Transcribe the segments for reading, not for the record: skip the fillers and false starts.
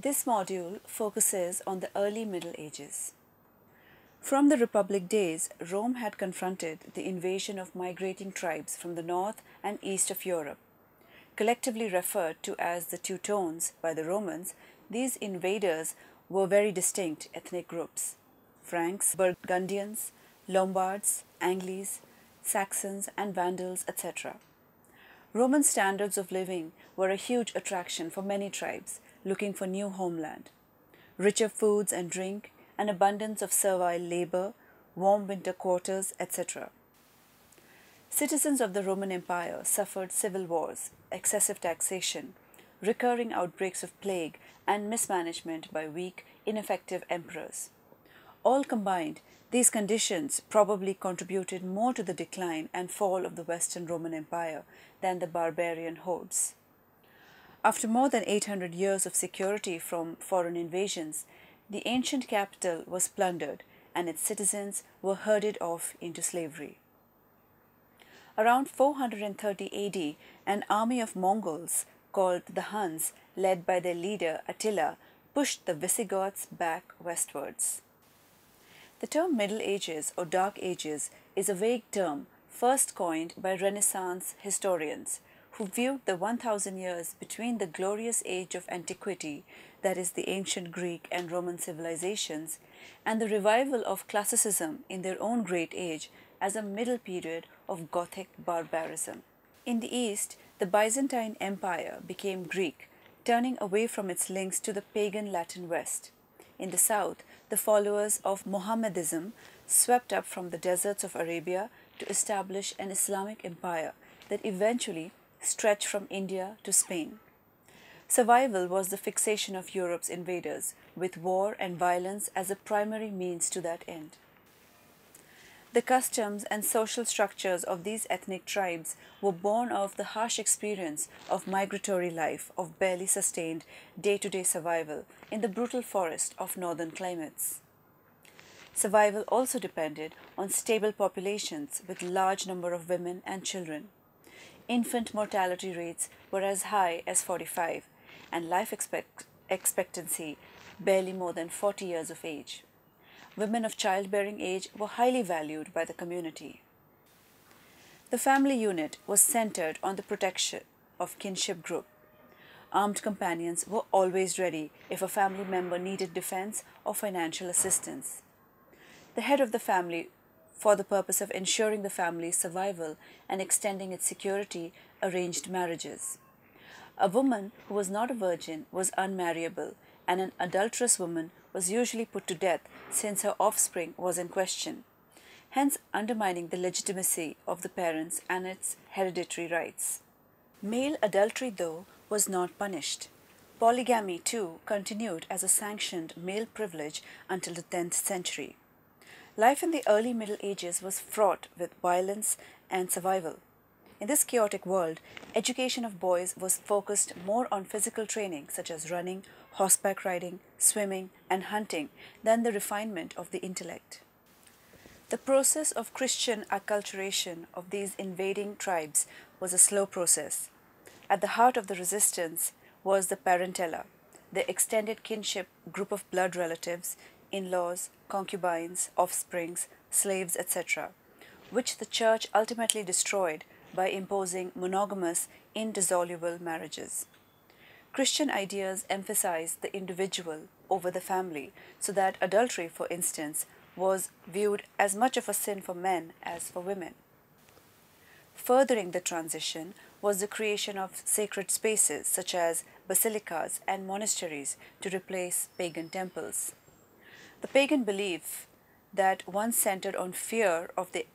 This module focuses on the early Middle Ages. From the Republic days, Rome had confronted the invasion of migrating tribes from the north and east of Europe. Collectively referred to as the Teutones by the Romans, these invaders were very distinct ethnic groups: Franks, Burgundians, Lombards, Angles, Saxons, and Vandals, etc. Roman standards of living were a huge attraction for many tribes looking for new homeland. Richer foods and drink, an abundance of servile labor, warm winter quarters, etc. Citizens of the Roman Empire suffered civil wars, excessive taxation, recurring outbreaks of plague, and mismanagement by weak, ineffective emperors. All combined, these conditions probably contributed more to the decline and fall of the Western Roman Empire than the barbarian hordes. After more than 800 years of security from foreign invasions, the ancient capital was plundered and its citizens were herded off into slavery. Around 430 AD, an army of Mongols called the Huns, led by their leader Attila, pushed the Visigoths back westwards. The term Middle Ages or Dark Ages is a vague term first coined by Renaissance historians who viewed the 1000 years between the glorious age of antiquity, that is the ancient Greek and Roman civilizations, and the revival of classicism in their own great age as a middle period of Gothic barbarism. In the East, the Byzantine Empire became Greek, turning away from its links to the pagan Latin West. In the South, the followers of Mohammedanism swept up from the deserts of Arabia to establish an Islamic empire that eventually stretched from India to Spain. Survival was the fixation of Europe's invaders, with war and violence as a primary means to that end. The customs and social structures of these ethnic tribes were born of the harsh experience of migratory life, of barely sustained day-to-day survival in the brutal forest of northern climates. Survival also depended on stable populations with large number of women and children. Infant mortality rates were as high as 45, and life expectancy barely more than 40 years of age. Women of childbearing age were highly valued by the community. The family unit was centered on the protection of kinship group. Armed companions were always ready if a family member needed defense or financial assistance. The head of the family, for the purpose of ensuring the family's survival and extending its security, arranged marriages. A woman who was not a virgin was unmarriable, and an adulterous woman was usually put to death since her offspring was in question, hence undermining the legitimacy of the parents and its hereditary rights. Male adultery, though, was not punished. Polygamy, too, continued as a sanctioned male privilege until the 10th century. Life in the early Middle Ages was fraught with violence and survival. In this chaotic world, education of boys was focused more on physical training such as running, horseback riding, swimming, and hunting than the refinement of the intellect. The process of Christian acculturation of these invading tribes was a slow process. At the heart of the resistance was the parentela, the extended kinship group of blood relatives, in-laws, concubines, offsprings, slaves, etc., which the church ultimately destroyed by imposing monogamous, indissoluble marriages. Christian ideas emphasized the individual over the family, so that adultery, for instance, was viewed as much of a sin for men as for women. Furthering the transition was the creation of sacred spaces such as basilicas and monasteries to replace pagan temples. The pagan belief that once centered on fear of the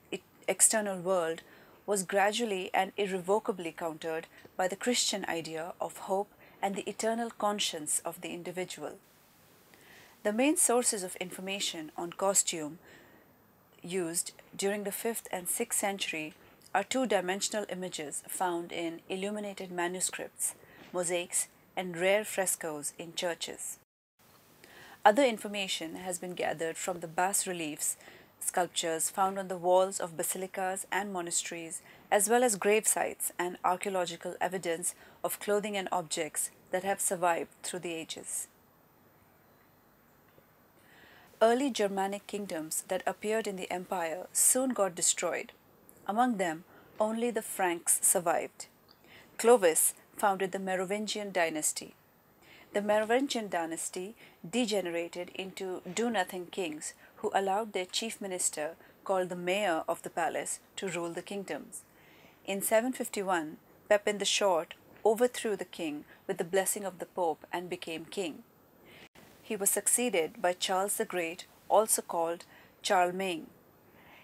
external world was gradually and irrevocably countered by the Christian idea of hope and the eternal conscience of the individual. The main sources of information on costume used during the 5th and 6th century are two-dimensional images found in illuminated manuscripts, mosaics, and rare frescoes in churches. Other information has been gathered from the bas-reliefs, sculptures found on the walls of basilicas and monasteries, as well as grave sites and archaeological evidence of clothing and objects that have survived through the ages. early Germanic kingdoms that appeared in the empire soon got destroyed. Among them, only the Franks survived. Clovis founded the Merovingian dynasty. The Merovingian dynasty degenerated into do-nothing kings who allowed their chief minister, called the mayor of the palace, to rule the kingdoms. In 751, Pepin the Short overthrew the king with the blessing of the Pope and became king. He was succeeded by Charles the Great, also called Charlemagne.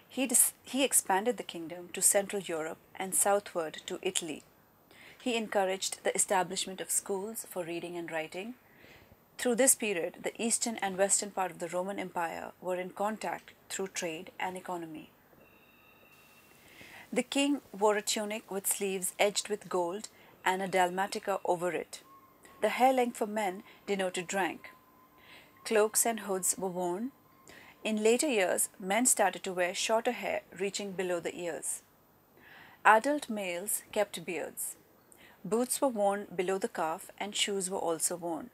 He expanded the kingdom to Central Europe and southward to Italy. He encouraged the establishment of schools for reading and writing. Through this period, the eastern and western part of the Roman Empire were in contact through trade and economy. The king wore a tunic with sleeves edged with gold and a dalmatica over it. The hair length for men denoted rank. Cloaks and hoods were worn. In later years, men started to wear shorter hair reaching below the ears. Adult males kept beards. Boots were worn below the calf and shoes were also worn.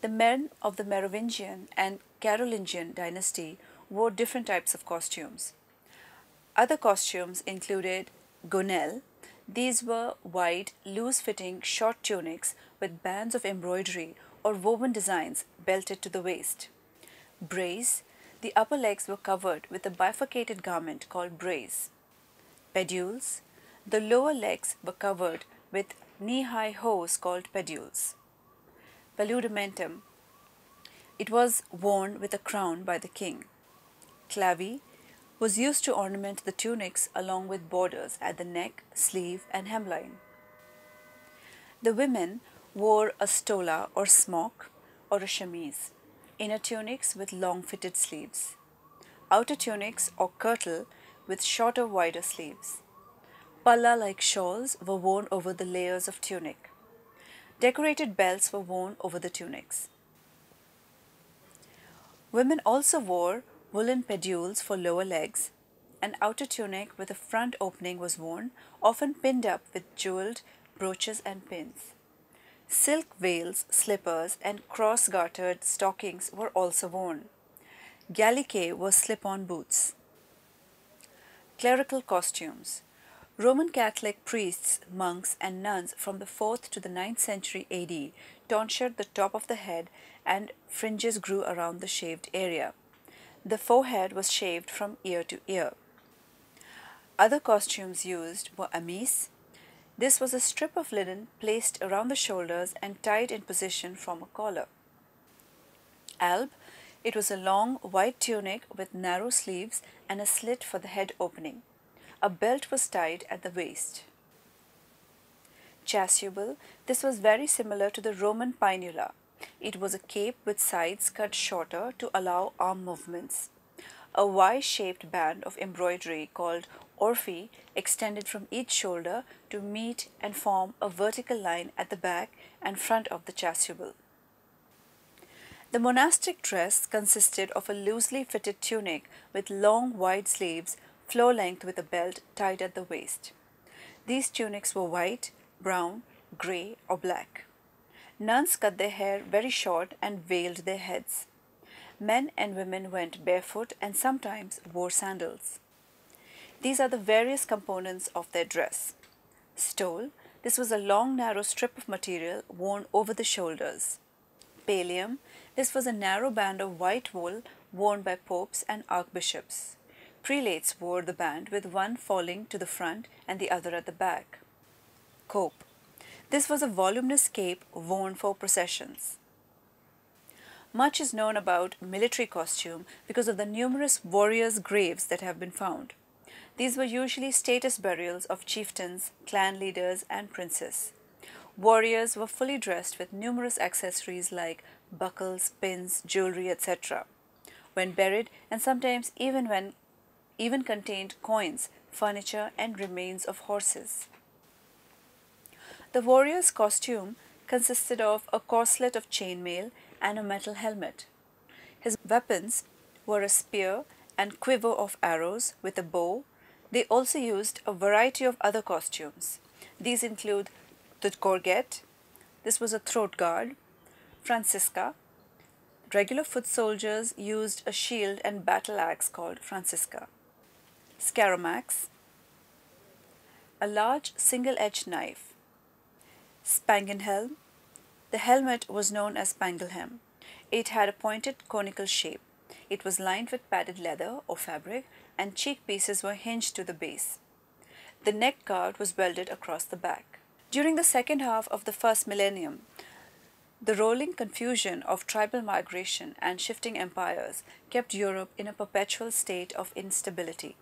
The men of the Merovingian and Carolingian dynasty wore different types of costumes. Other costumes included gonelle. These were wide, loose-fitting short tunics with bands of embroidery or woven designs belted to the waist. Brace. The upper legs were covered with a bifurcated garment called brace. Pedules. The lower legs were covered with knee-high hose called pedules. Paludamentum. It was worn with a crown by the king. Clavi was used to ornament the tunics along with borders at the neck, sleeve and hemline. The women wore a stola or smock or a chemise, inner tunics with long fitted sleeves, outer tunics or kirtle with shorter wider sleeves. Palla-like shawls were worn over the layers of tunic. Decorated belts were worn over the tunics. Women also wore woolen pedules for lower legs. An outer tunic with a front opening was worn, often pinned up with jeweled brooches and pins. Silk veils, slippers, and cross-gartered stockings were also worn. Gallicae were slip-on boots. Clerical costumes. Roman Catholic priests, monks, and nuns from the 4th to the 9th century AD tonsured the top of the head and fringes grew around the shaved area. The forehead was shaved from ear to ear. Other costumes used were amis. This was a strip of linen placed around the shoulders and tied in position from a collar. Alb. It was a long white tunic with narrow sleeves and a slit for the head opening. A belt was tied at the waist. Chasuble. This was very similar to the Roman pinula. It was a cape with sides cut shorter to allow arm movements. A Y-shaped band of embroidery called orphi extended from each shoulder to meet and form a vertical line at the back and front of the chasuble. The monastic dress consisted of a loosely fitted tunic with long wide sleeves, floor length with a belt tied at the waist. These tunics were white, brown, grey or black. Nuns cut their hair very short and veiled their heads. Men and women went barefoot and sometimes wore sandals. These are the various components of their dress. Stole. This was a long narrow strip of material worn over the shoulders. Pallium. This was a narrow band of white wool worn by popes and archbishops. Prelates wore the band with one falling to the front and the other at the back. Cope. This was a voluminous cape worn for processions. Much is known about military costume because of the numerous warriors' graves that have been found. These were usually status burials of chieftains, clan leaders, and princes. Warriors were fully dressed with numerous accessories like buckles, pins, jewelry, etc. When buried, and sometimes even contained coins, furniture, and remains of horses. The warrior's costume consisted of a corselet of chainmail and a metal helmet. His weapons were a spear and quiver of arrows with a bow. They also used a variety of other costumes. These include the gorget, this was a throat guard, Francisca, Regular foot soldiers used a shield and battle axe called Francisca. Scaromax, a large single-edged knife. Spangenhelm, the helmet was known as Spangelhelm. It had a pointed conical shape. It was lined with padded leather or fabric, and cheek pieces were hinged to the base. The neck guard was welded across the back. During the second half of the first millennium, the rolling confusion of tribal migration and shifting empires kept Europe in a perpetual state of instability.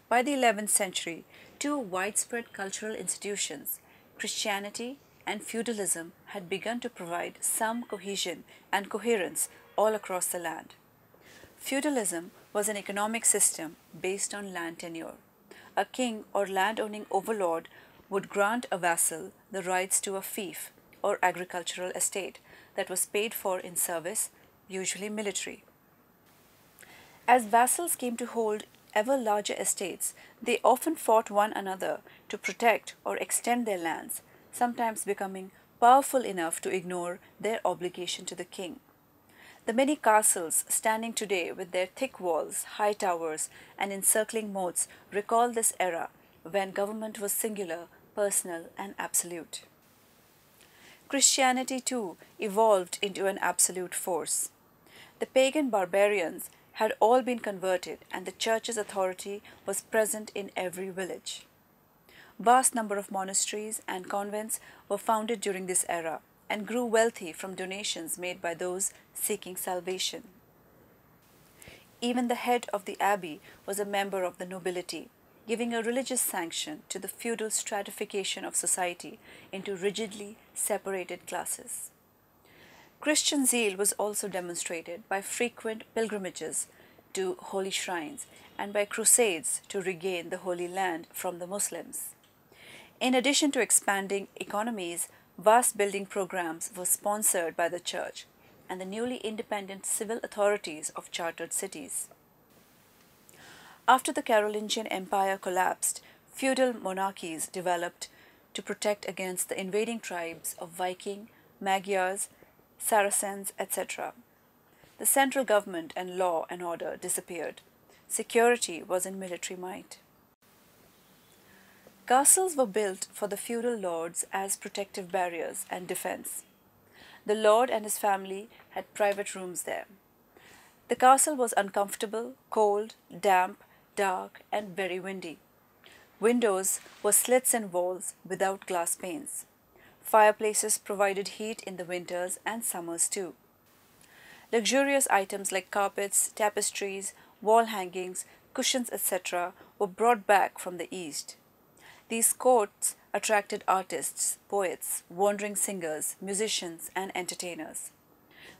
By the 11th century, two widespread cultural institutions, Christianity and feudalism, had begun to provide some cohesion and coherence all across the land. Feudalism was an economic system based on land tenure. A king or land-owning overlord would grant a vassal the rights to a fief or agricultural estate that was paid for in service, usually military. As vassals came to hold ever larger estates, they often fought one another to protect or extend their lands, sometimes becoming powerful enough to ignore their obligation to the king. The many castles standing today with their thick walls, high towers, and encircling moats recall this era when government was singular, personal, and absolute. Christianity too evolved into an absolute force. The pagan barbarians had all been converted, and the church's authority was present in every village. Vast number of monasteries and convents were founded during this era and grew wealthy from donations made by those seeking salvation. Even the head of the abbey was a member of the nobility, giving a religious sanction to the feudal stratification of society into rigidly separated classes. Christian zeal was also demonstrated by frequent pilgrimages to holy shrines and by crusades to regain the Holy Land from the Muslims. In addition to expanding economies, vast building programs were sponsored by the church and the newly independent civil authorities of chartered cities. After the Carolingian Empire collapsed, feudal monarchies developed to protect against the invading tribes of Viking, Magyars, Saracens, etc. The central government and law and order disappeared. Security was in military might. Castles were built for the feudal lords as protective barriers and defense. The lord and his family had private rooms there. The castle was uncomfortable, cold, damp, dark, and very windy. Windows were slits in walls without glass panes. Fireplaces provided heat in the winters and summers too. Luxurious items like carpets, tapestries, wall hangings, cushions, etc. were brought back from the East. These courts attracted artists, poets, wandering singers, musicians, and entertainers.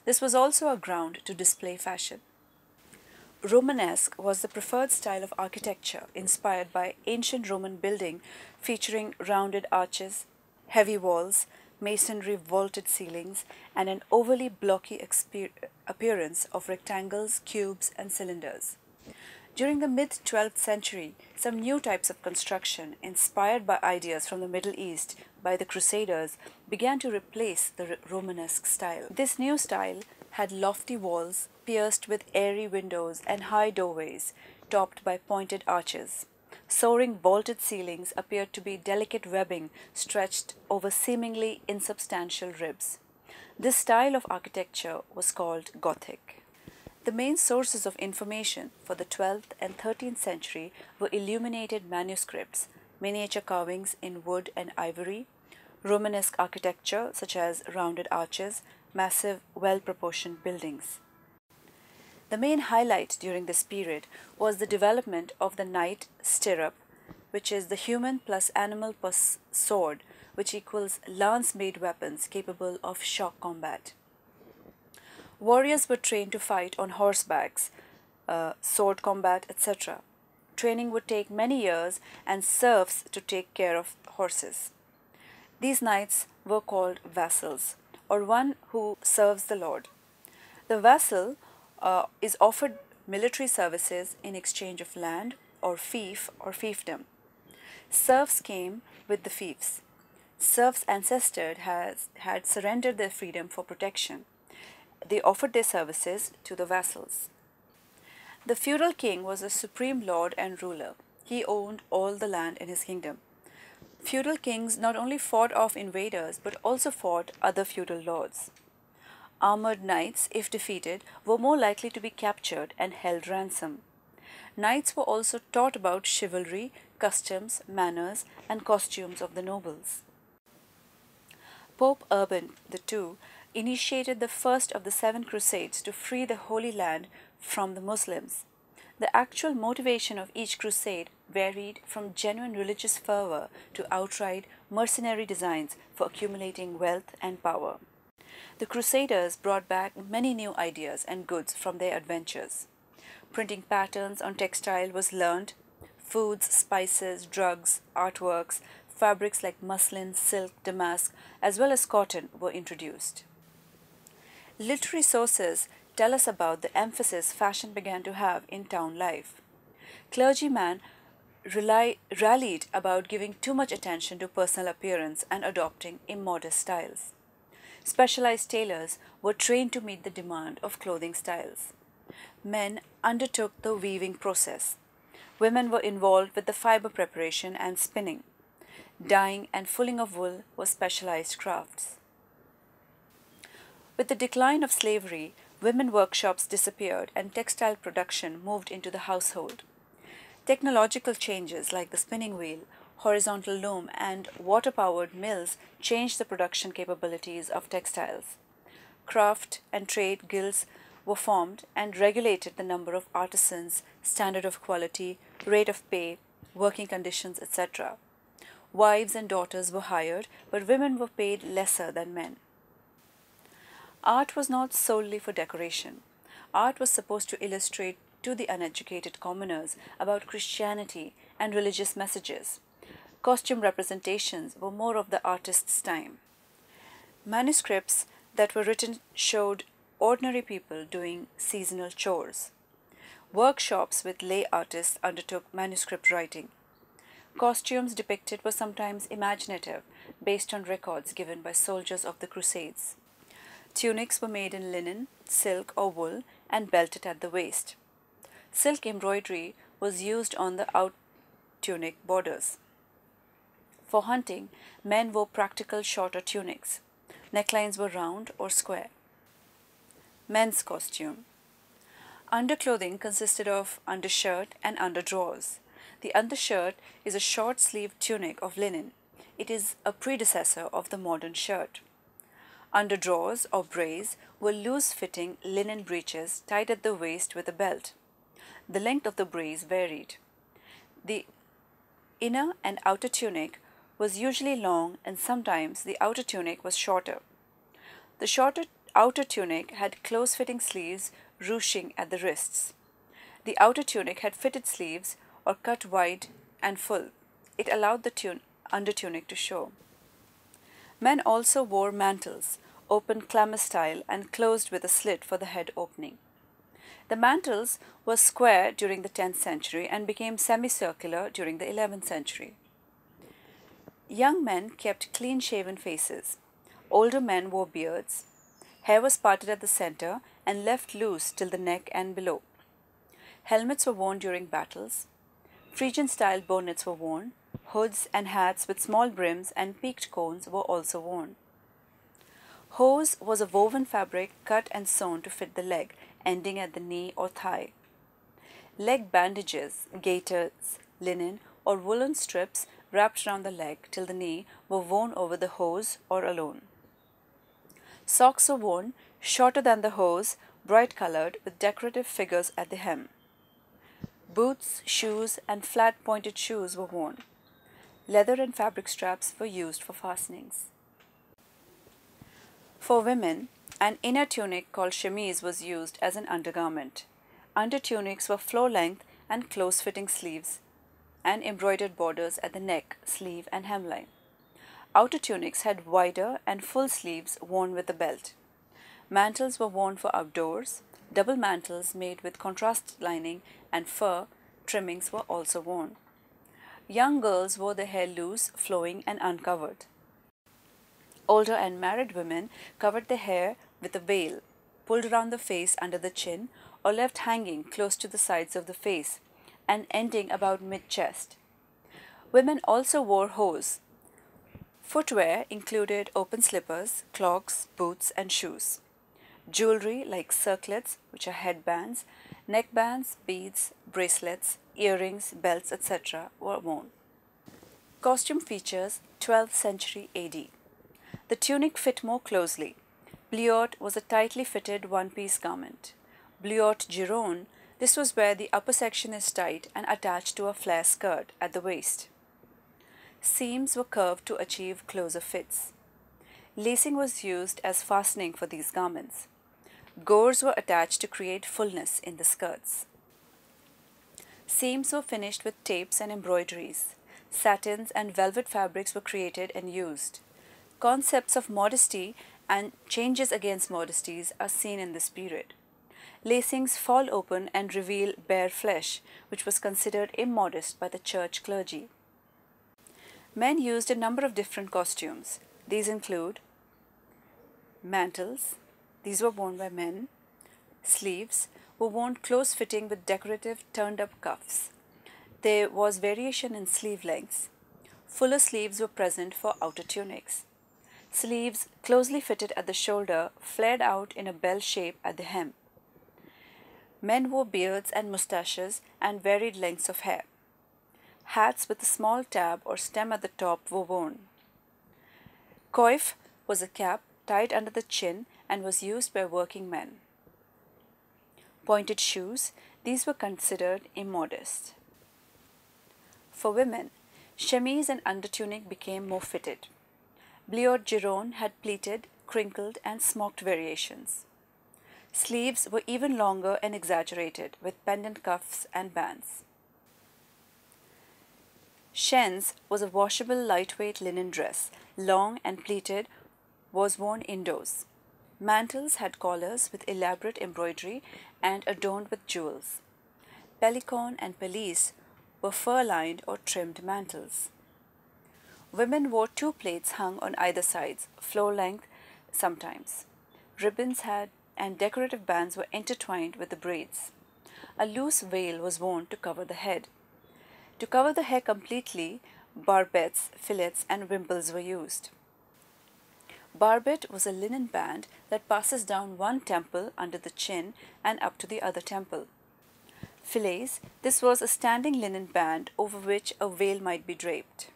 This was also a ground to display fashion. Romanesque was the preferred style of architecture, inspired by ancient Roman building featuring rounded arches, heavy walls, masonry vaulted ceilings, and an overly blocky appearance of rectangles, cubes, and cylinders. During the mid-12th century, some new types of construction, inspired by ideas from the Middle East by the Crusaders, began to replace the Romanesque style. This new style had lofty walls pierced with airy windows and high doorways topped by pointed arches. Soaring vaulted ceilings appeared to be delicate webbing stretched over seemingly insubstantial ribs. This style of architecture was called Gothic. The main sources of information for the 12th and 13th century were illuminated manuscripts, miniature carvings in wood and ivory, Romanesque architecture such as rounded arches, massive, well-proportioned buildings. The main highlight during this period was the development of the knight stirrup, which is the human plus animal plus sword, which equals lance-made weapons capable of shock combat. Warriors were trained to fight on horsebacks, sword combat, etc. Training would take many years and serfs to take care of horses. These knights were called vassals, or one who serves the lord. The vassal is offered military services in exchange of land or fief or fiefdom. Serfs came with the fiefs. Serfs' ancestors had surrendered their freedom for protection. they offered their services to the vassals. The feudal king was the supreme lord and ruler. He owned all the land in his kingdom. Feudal kings not only fought off invaders but also fought other feudal lords. Armored knights, if defeated, were more likely to be captured and held ransom. Knights were also taught about chivalry, customs, manners, and costumes of the nobles. Pope Urban II initiated the first of the 7 Crusades to free the Holy Land from the Muslims. The actual motivation of each crusade varied from genuine religious fervor to outright mercenary designs for accumulating wealth and power. The Crusaders brought back many new ideas and goods from their adventures. Printing patterns on textile was learned. Foods, spices, drugs, artworks, fabrics like muslin, silk, damask, as well as cotton were introduced. Literary sources tell us about the emphasis fashion began to have in town life. Clergymen rallied about giving too much attention to personal appearance and adopting immodest styles. Specialized tailors were trained to meet the demand of clothing styles. Men undertook the weaving process. Women were involved with the fiber preparation and spinning. Dyeing and fulling of wool were specialized crafts. With the decline of slavery, women workshops disappeared and textile production moved into the household. Technological changes like the spinning wheel, horizontal loom, and water-powered mills changed the production capabilities of textiles. Craft and trade guilds were formed and regulated the number of artisans, standard of quality, rate of pay, working conditions, etc. Wives and daughters were hired, but women were paid lesser than men. Art was not solely for decoration. Art was supposed to illustrate to the uneducated commoners about Christianity and religious messages. Costume representations were more of the artist's time. Manuscripts that were written showed ordinary people doing seasonal chores. Workshops with lay artists undertook manuscript writing. Costumes depicted were sometimes imaginative, based on records given by soldiers of the Crusades. Tunics were made in linen, silk, or wool and belted at the waist. Silk embroidery was used on the out tunic borders. For hunting, men wore practical shorter tunics. Necklines were round or square. Men's costume. Underclothing consisted of undershirt and underdrawers. The undershirt is a short-sleeved tunic of linen. It is a predecessor of the modern shirt. Underdrawers or brays were loose-fitting linen breeches tied at the waist with a belt. The length of the brays varied. The inner and outer tunic was usually long and sometimes the outer tunic was shorter. The shorter outer tunic had close-fitting sleeves ruching at the wrists. The outer tunic had fitted sleeves or cut wide and full. It allowed the under tunic to show. Men also wore mantles, open chlamys style and closed with a slit for the head opening. The mantles were square during the 10th century and became semicircular during the 11th century. Young men kept clean-shaven faces. Older men wore beards. Hair was parted at the center and left loose till the neck and below. Helmets were worn during battles. Phrygian-style bonnets were worn. Hoods and hats with small brims and peaked cones were also worn. Hose was a woven fabric cut and sewn to fit the leg, ending at the knee or thigh. Leg bandages, gaiters, linen, or woolen strips wrapped around the leg till the knee were worn over the hose or alone. Socks were worn, shorter than the hose, bright-colored with decorative figures at the hem. Boots, shoes, and flat-pointed shoes were worn. Leather and fabric straps were used for fastenings. For women, an inner tunic called chemise was used as an undergarment. Undertunics were floor-length and close-fitting sleeves and embroidered borders at the neck, sleeve, and hemline. Outer tunics had wider and full sleeves worn with a belt. Mantles were worn for outdoors. Double mantles made with contrast lining and fur trimmings were also worn. Young girls wore their hair loose, flowing, and uncovered. Older and married women covered their hair with a veil. pulled around the face under the chin or left hanging close to the sides of the face and ending about mid-chest. Women also wore hose. Footwear included open slippers, clogs, boots, and shoes. Jewelry like circlets, which are headbands, neckbands, beads, bracelets, earrings, belts, etc. were worn. Costume features 12th century AD. The tunic fit more closely. Bleuot was a tightly fitted one-piece garment. Bleuot giron, this was where the upper section is tight and attached to a flare skirt at the waist. Seams were curved to achieve closer fits. Lacing was used as fastening for these garments. Gores were attached to create fullness in the skirts. Seams were finished with tapes and embroideries. Satins and velvet fabrics were created and used. Concepts of modesty and changes against modesties are seen in this period. Lacings fall open and reveal bare flesh, which was considered immodest by the church clergy. Men used a number of different costumes. These include mantles, these were worn by men. Sleeves were worn close-fitting with decorative turned-up cuffs. There was variation in sleeve lengths. Fuller sleeves were present for outer tunics. Sleeves closely fitted at the shoulder flared out in a bell shape at the hem. Men wore beards and moustaches and varied lengths of hair. Hats with a small tab or stem at the top were worn. Coif was a cap tied under the chin and was used by working men. Pointed shoes, these were considered immodest. For women, chemise and undertunic became more fitted. Bleuot giron had pleated, crinkled, and smocked variations. Sleeves were even longer and exaggerated, with pendant cuffs and bands. Chaînes was a washable lightweight linen dress, long and pleated, was worn indoors. Mantles had collars with elaborate embroidery and adorned with jewels. Pellicon and pelisse were fur-lined or trimmed mantles. Women wore two plaits hung on either sides, floor length sometimes. Ribbons had and decorative bands were intertwined with the braids. A loose veil was worn to cover the head. To cover the hair completely, barbettes, fillets, and wimples were used. Barbette was a linen band that passes down one temple under the chin and up to the other temple. Fillets, this was a standing linen band over which a veil might be draped.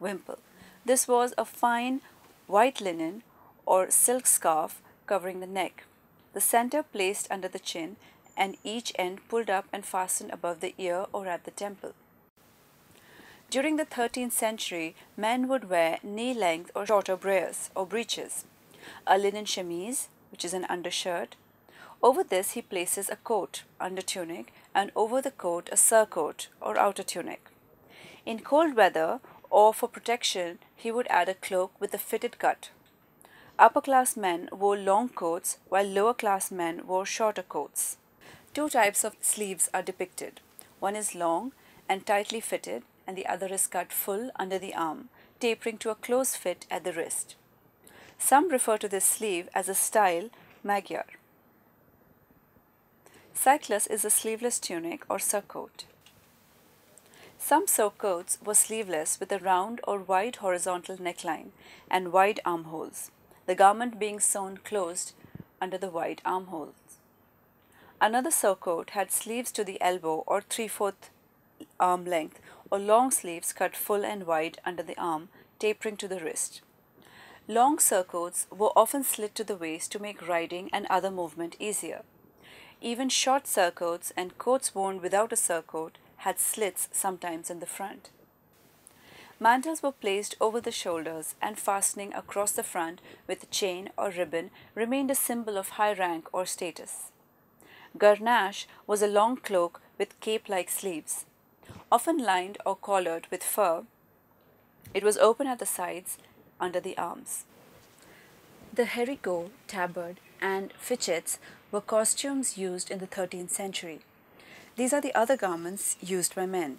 Wimple, this was a fine white linen or silk scarf covering the neck, the center placed under the chin and each end pulled up and fastened above the ear or at the temple. During the 13th century, men would wear knee-length or shorter braiers or breeches, a linen chemise, which is an undershirt. Over this he places a coat, undertunic, and over the coat a surcoat or outer tunic. In cold weather or for protection, he would add a cloak with a fitted cut. Upper-class men wore long coats, while lower-class men wore shorter coats. Two types of sleeves are depicted. One is long and tightly fitted, and the other is cut full under the arm, tapering to a close fit at the wrist. Some refer to this sleeve as a style magyar. Cyclus is a sleeveless tunic or surcoat. Some surcoats were sleeveless with a round or wide horizontal neckline and wide armholes, the garment being sewn closed under the wide armholes. Another surcoat had sleeves to the elbow or 3/4 arm length, or long sleeves cut full and wide under the arm, tapering to the wrist. Long surcoats were often slit to the waist to make riding and other movement easier. Even short surcoats and coats worn without a surcoat had slits sometimes in the front. Mantles were placed over the shoulders and fastening across the front with a chain or ribbon remained a symbol of high rank or status. Garnache was a long cloak with cape-like sleeves. Often lined or collared with fur, it was open at the sides under the arms. The herigot, tabard, and fichets were costumes used in the 13th century. These are the other garments used by men.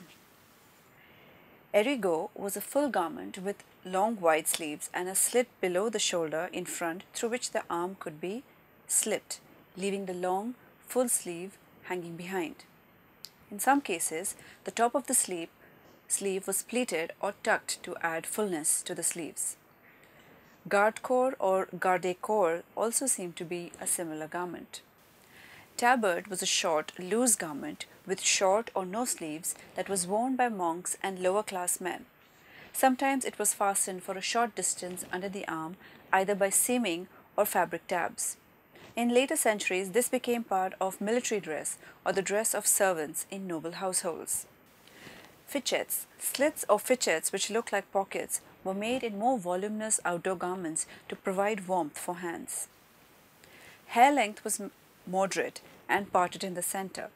Herigot was a full garment with long wide sleeves and a slit below the shoulder in front through which the arm could be slipped, leaving the long, full sleeve hanging behind. In some cases, the top of the sleeve was pleated or tucked to add fullness to the sleeves. Garde-corps or garde-corps also seemed to be a similar garment. Tabard was a short, loose garment with short or no sleeves that was worn by monks and lower-class men. Sometimes it was fastened for a short distance under the arm, either by seaming or fabric tabs. In later centuries, this became part of military dress or the dress of servants in noble households. Fichets, slits or fichets which looked like pockets, were made in more voluminous outdoor garments to provide warmth for hands. Hair length was moderate and parted in the center.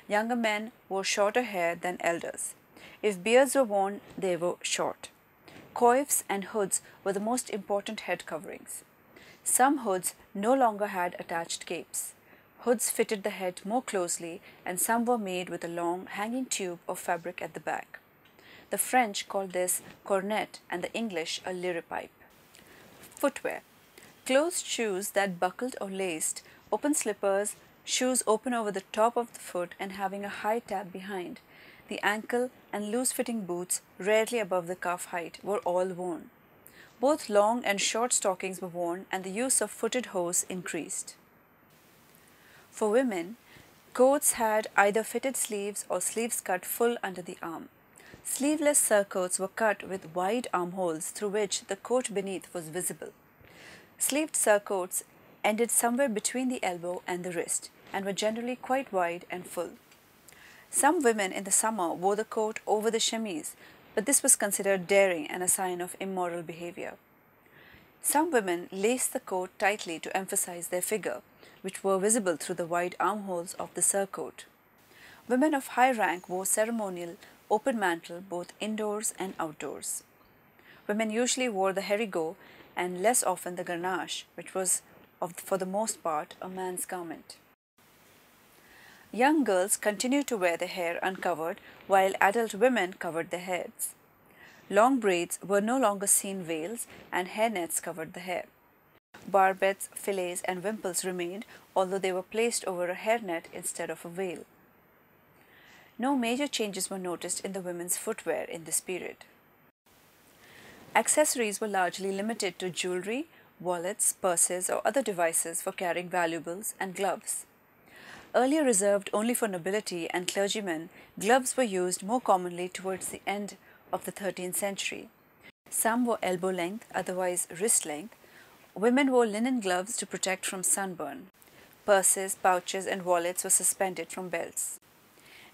Younger men wore shorter hair than elders. If beards were worn, they were short. Coifs and hoods were the most important head coverings. Some hoods no longer had attached capes. Hoods fitted the head more closely, and some were made with a long, hanging tube of fabric at the back. The French called this cornet and the English a liripipe. Footwear. Closed shoes that buckled or laced, open slippers, shoes open over the top of the foot and having a high tab behind, the ankle and loose-fitting boots, rarely above the calf height, were all worn. Both long and short stockings were worn, and the use of footed hose increased. For women, coats had either fitted sleeves or sleeves cut full under the arm. Sleeveless surcoats were cut with wide armholes through which the coat beneath was visible. Sleeved surcoats ended somewhere between the elbow and the wrist and were generally quite wide and full. Some women in the summer wore the coat over the chemise, but this was considered daring and a sign of immoral behavior. Some women laced the coat tightly to emphasize their figure, which were visible through the wide armholes of the surcoat. Women of high rank wore ceremonial open mantle both indoors and outdoors. Women usually wore the herigot and less often the garnache, which was, for the most part, a man's garment. Young girls continued to wear their hair uncovered, while adult women covered their heads. Long braids were no longer seen veils, and hairnets covered the hair. Barbettes, fillets, and wimples remained, although they were placed over a hairnet instead of a veil. No major changes were noticed in the women's footwear in this period. Accessories were largely limited to jewelry, wallets, purses, or other devices for carrying valuables, and gloves. Earlier reserved only for nobility and clergymen, gloves were used more commonly towards the end of the 13th century. Some were elbow length, otherwise wrist length. Women wore linen gloves to protect from sunburn. Purses, pouches, and wallets were suspended from belts.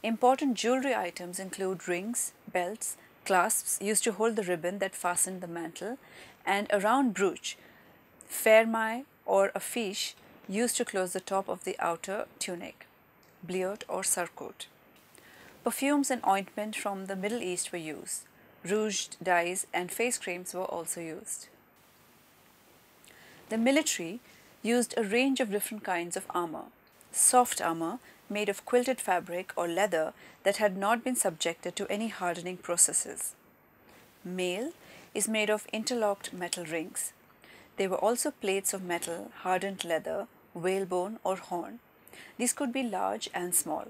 Important jewelry items include rings, belts, clasps used to hold the ribbon that fastened the mantle, and a round brooch, fermaille or a fiche, used to close the top of the outer tunic, bliot or surcoat. Perfumes and ointment from the Middle East were used. Rouge, dyes, and face creams were also used. The military used a range of different kinds of armour. Soft armour, made of quilted fabric or leather that had not been subjected to any hardening processes. Mail is made of interlocked metal rings. There were also plates of metal, hardened leather, whalebone or horn. These could be large and small.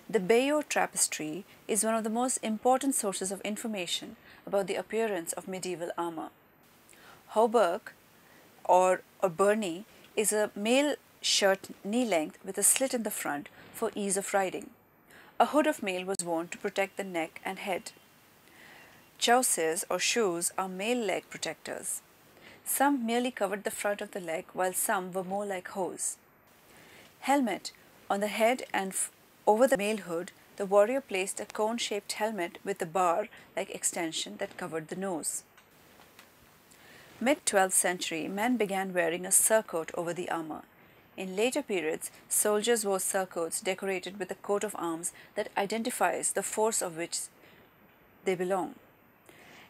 The Bayeux tapestry is one of the most important sources of information about the appearance of medieval armour. Hauberk or burney is a mail shirt knee-length with a slit in the front for ease of riding. A hood of mail was worn to protect the neck and head. Chausses or shoes are mail leg protectors. Some merely covered the front of the leg, while some were more like hose. Helmet. On the head and over the mail hood, the warrior placed a cone-shaped helmet with a bar-like extension that covered the nose. Mid-12th century, men began wearing a surcoat over the armour. In later periods, soldiers wore surcoats decorated with a coat of arms that identifies the force of which they belong.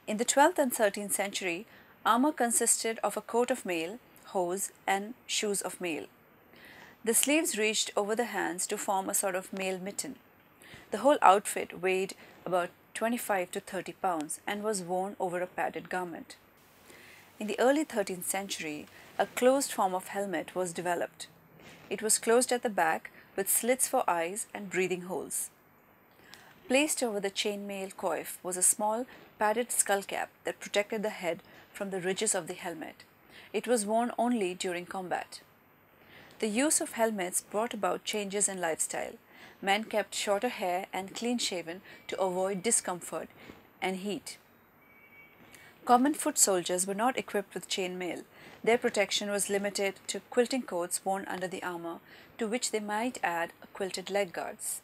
In the 12th and 13th century, armour consisted of a coat of mail, hose, and shoes of mail. The sleeves reached over the hands to form a sort of mail mitten. The whole outfit weighed about 25 to 30 pounds and was worn over a padded garment. In the early 13th century, a closed form of helmet was developed. It was closed at the back with slits for eyes and breathing holes. Placed over the chainmail coif was a small padded skull cap that protected the head from the ridges of the helmet. It was worn only during combat. The use of helmets brought about changes in lifestyle. Men kept shorter hair and clean-shaven to avoid discomfort and heat. Common foot soldiers were not equipped with chainmail. Their protection was limited to quilting coats worn under the armour, to which they might add quilted leg guards.